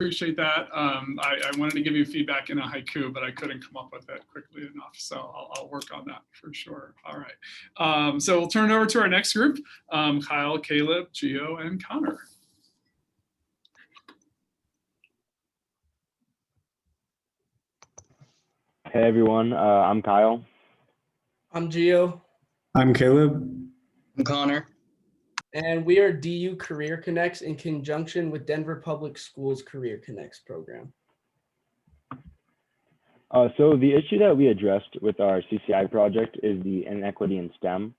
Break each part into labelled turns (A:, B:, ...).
A: appreciate that. I wanted to give you feedback in a haiku, but I couldn't come up with it quickly enough. So I'll work on that for sure. All right. So we'll turn it over to our next group, Kyle, Caleb, Gio, and Connor.
B: Hey everyone, I'm Kyle.
C: I'm Gio.
D: I'm Caleb.
E: I'm Connor.
C: And we are DU Career Connects in conjunction with Denver Public Schools Career Connects program.
B: So the issue that we addressed with our CCI project is the inequity in STEM.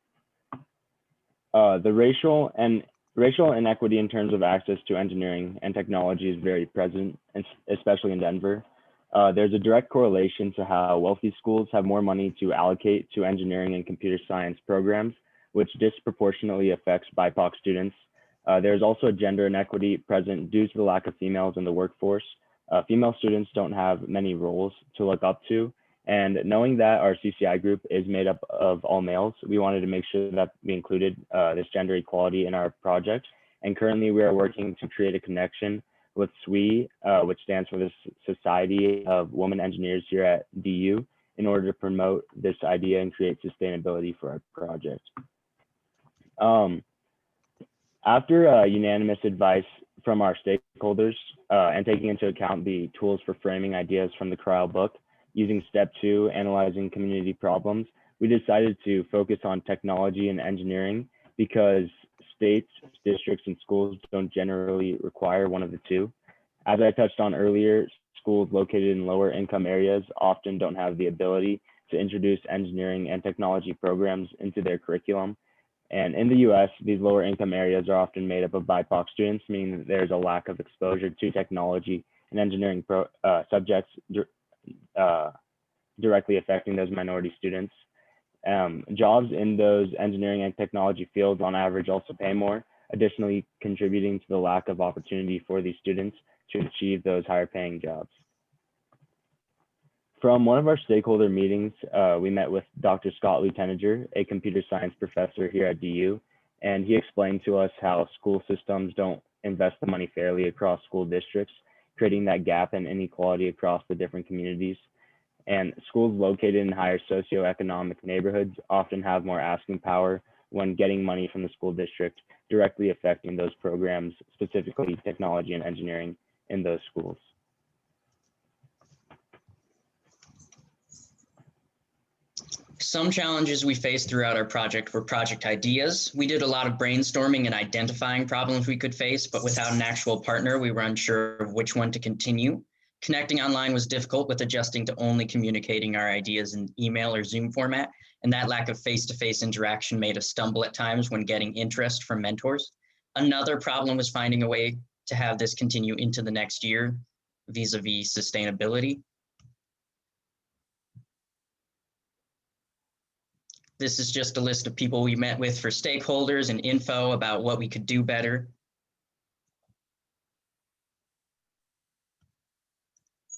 B: The racial inequity in terms of access to engineering and technology is very present, especially in Denver. There's a direct correlation to how wealthy schools have more money to allocate to engineering and computer science programs, which disproportionately affects BIPOC students. There's also a gender inequity present due to the lack of females in the workforce. Female students don't have many roles to look up to. And knowing that our CCI group is made up of all males, we wanted to make sure that we included this gender equality in our project. And currently we are working to create a connection with SWE, which stands for the Society of Women Engineers here at DU, in order to promote this idea and create sustainability for our project. After unanimous advice from our stakeholders and taking into account the tools for framing ideas from the Corral book, using step 2, analyzing community problems, we decided to focus on technology and engineering because states, districts, and schools don't generally require one of the two. As I touched on earlier, schools located in lower income areas often don't have the ability to introduce engineering and technology programs into their curriculum. And in the US, these lower income areas are often made up of BIPOC students, meaning that there's a lack of exposure to technology and engineering subjects directly affecting those minority students. Jobs in those engineering and technology fields on average also pay more, additionally contributing to the lack of opportunity for these students to achieve those higher paying jobs. From one of our stakeholder meetings, we met with Dr. Scott Lieutenant, a computer science professor here at DU, and he explained to us how school systems don't invest the money fairly across school districts, creating that gap and inequality across the different communities. And schools located in higher socioeconomic neighborhoods often have more asking power when getting money from the school district, directly affecting those programs, specifically technology and engineering in those schools.
E: Some challenges we faced throughout our project were project ideas. We did a lot of brainstorming and identifying problems we could face, but without an actual partner, we were unsure of which one to continue. Connecting online was difficult with adjusting to only communicating our ideas in email or Zoom format, and that lack of face-to-face interaction made us stumble at times when getting interest from mentors. Another problem was finding a way to have this continue into the next year vis-a-vis sustainability. This is just a list of people we met with for stakeholders and info about what we could do better.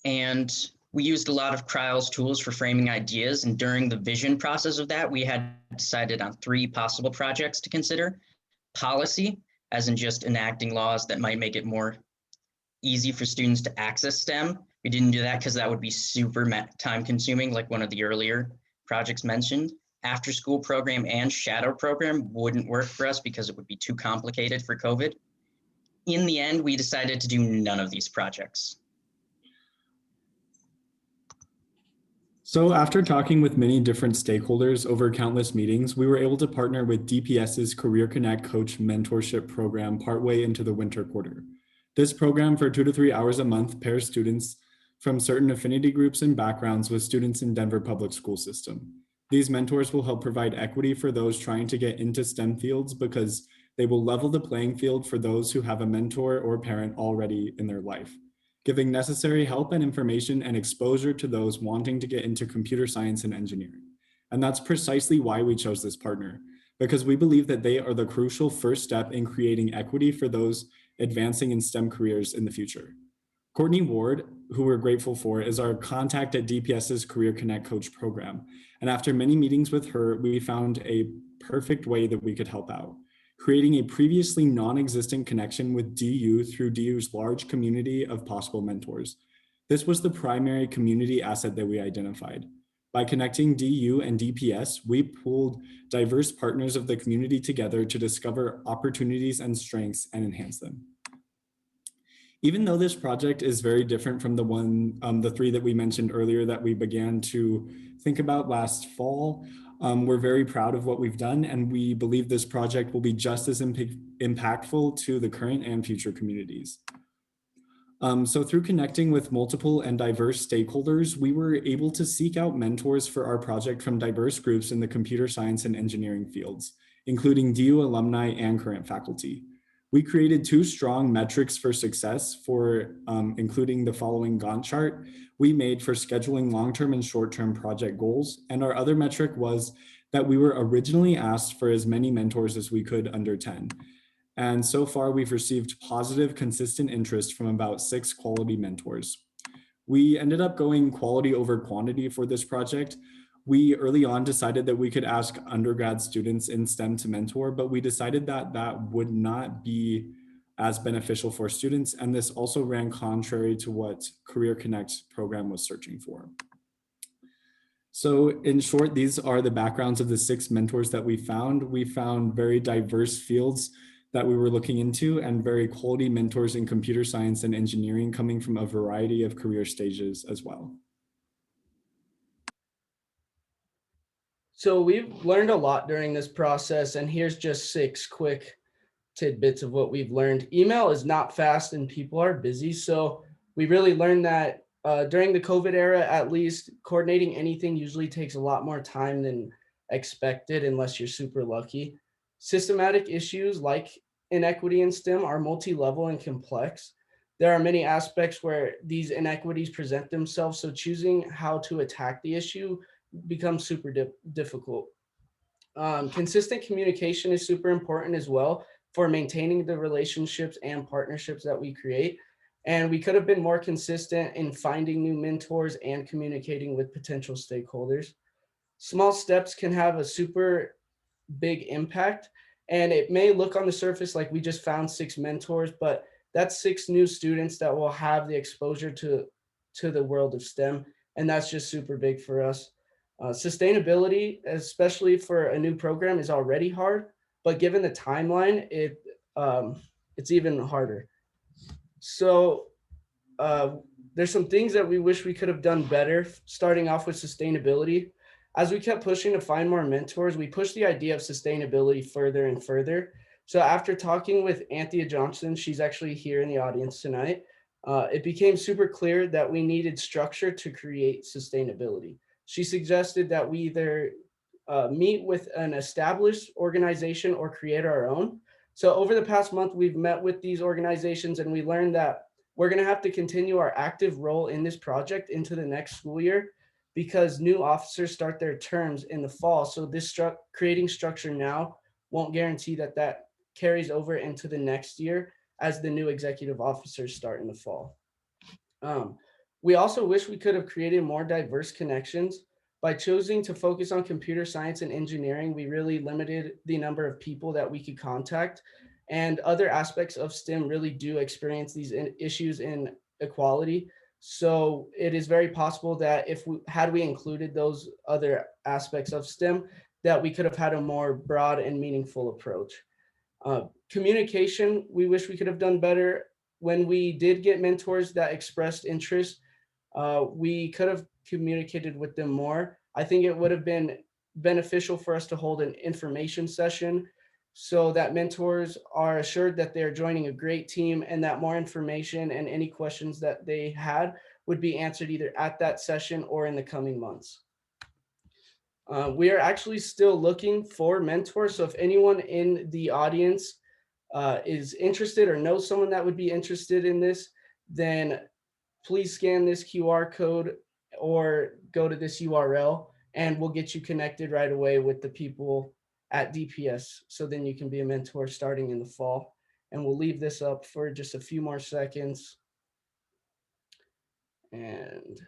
E: And we used a lot of Kryle's tools for framing ideas. And during the vision process of that, we had decided on 3 possible projects to consider. Policy, as in just enacting laws that might make it more easy for students to access STEM. We didn't do that because that would be super time consuming, like one of the earlier projects mentioned. After school program and shadow program wouldn't work for us because it would be too complicated for COVID. In the end, we decided to do none of these projects.
D: So after talking with many different stakeholders over countless meetings, we were able to partner with DPS's Career Connect Coach Mentorship Program partway into the winter quarter. This program for 2 to 3 hours a month pairs students from certain affinity groups and backgrounds with students in Denver public school system. These mentors will help provide equity for those trying to get into STEM fields because they will level the playing field for those who have a mentor or parent already in their life, giving necessary help and information and exposure to those wanting to get into computer science and engineering. And that's precisely why we chose this partner, because we believe that they are the crucial first step in creating equity for those advancing in STEM careers in the future. Courtney Ward, who we're grateful for, is our contact at DPS's Career Connect Coach program. And after many meetings with her, we found a perfect way that we could help out. creating a previously non-existent connection with DU through DU's large community of possible mentors. This was the primary community asset that we identified. By connecting DU and DPS, we pulled diverse partners of the community together to discover opportunities and strengths and enhance them. Even though this project is very different from the three that we mentioned earlier that we began to think about last fall, we're very proud of what we've done, and we believe this project will be just as impactful to the current and future communities. So through connecting with multiple and diverse stakeholders, we were able to seek out mentors for our project from diverse groups in the computer science and engineering fields, including DU alumni and current faculty. We created 2 strong metrics for success for including the following Gantt chart we made for scheduling long-term and short-term project goals. And our other metric was that we were originally asked for as many mentors as we could under 10. And so far we've received positive, consistent interest from about 6 quality mentors. We ended up going quality over quantity for this project. We early on decided that we could ask undergrad students in STEM to mentor, but we decided that that would not be as beneficial for students. And this also ran contrary to what Career Connect program was searching for. So in short, these are the backgrounds of the 6 mentors that we found. We found very diverse fields that we were looking into and very quality mentors in computer science and engineering coming from a variety of career stages as well.
C: So we've learned a lot during this process, and here's just 6 quick tidbits of what we've learned. Email is not fast and people are busy. So we really learned that during the COVID era, at least, coordinating anything usually takes a lot more time than expected unless you're super lucky. Systematic issues like inequity in STEM are multi-level and complex. There are many aspects where these inequities present themselves, so choosing how to attack the issue becomes super difficult. Consistent communication is super important as well for maintaining the relationships and partnerships that we create. And we could have been more consistent in finding new mentors and communicating with potential stakeholders. Small steps can have a super big impact. And it may look on the surface like we just found 6 mentors, but that's 6 new students that will have the exposure to the world of STEM. And that's just super big for us. Sustainability, especially for a new program, is already hard, but given the timeline, it's even harder. So there's some things that we wish we could have done better, starting off with sustainability. As we kept pushing to find more mentors, we pushed the idea of sustainability further and further. So after talking with Anthea Johnson, she's actually here in the audience tonight, it became super clear that we needed structure to create sustainability. She suggested that we either meet with an established organization or create our own. So over the past month, we've met with these organizations and we learned that we're going to have to continue our active role in this project into the next school year because new officers start their terms in the fall. So this creating structure now won't guarantee that that carries over into the next year as the new executive officers start in the fall. We also wish we could have created more diverse connections. By choosing to focus on computer science and engineering, we really limited the number of people that we could contact. And other aspects of STEM really do experience these issues in equality. So it is very possible that if had we included those other aspects of STEM, that we could have had a more broad and meaningful approach. Communication, we wish we could have done better. When we did get mentors that expressed interest, we could have communicated with them more. I think it would have been beneficial for us to hold an information session so that mentors are assured that they're joining a great team and that more information and any questions that they had would be answered either at that session or in the coming months. We are actually still looking for mentors. So if anyone in the audience is interested or knows someone that would be interested in this, then please scan this QR code or go to this URL and we'll get you connected right away with the people at DPS. So then you can be a mentor starting in the fall. And we'll leave this up for just a few more seconds. And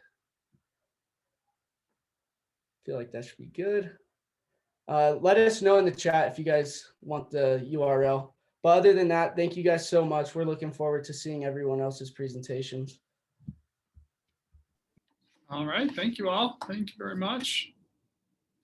C: I feel like that should be good. Let us know in the chat if you guys want the URL. But other than that, thank you guys so much. We're looking forward to seeing everyone else's presentations.
A: All right, thank you all. Thank you very much.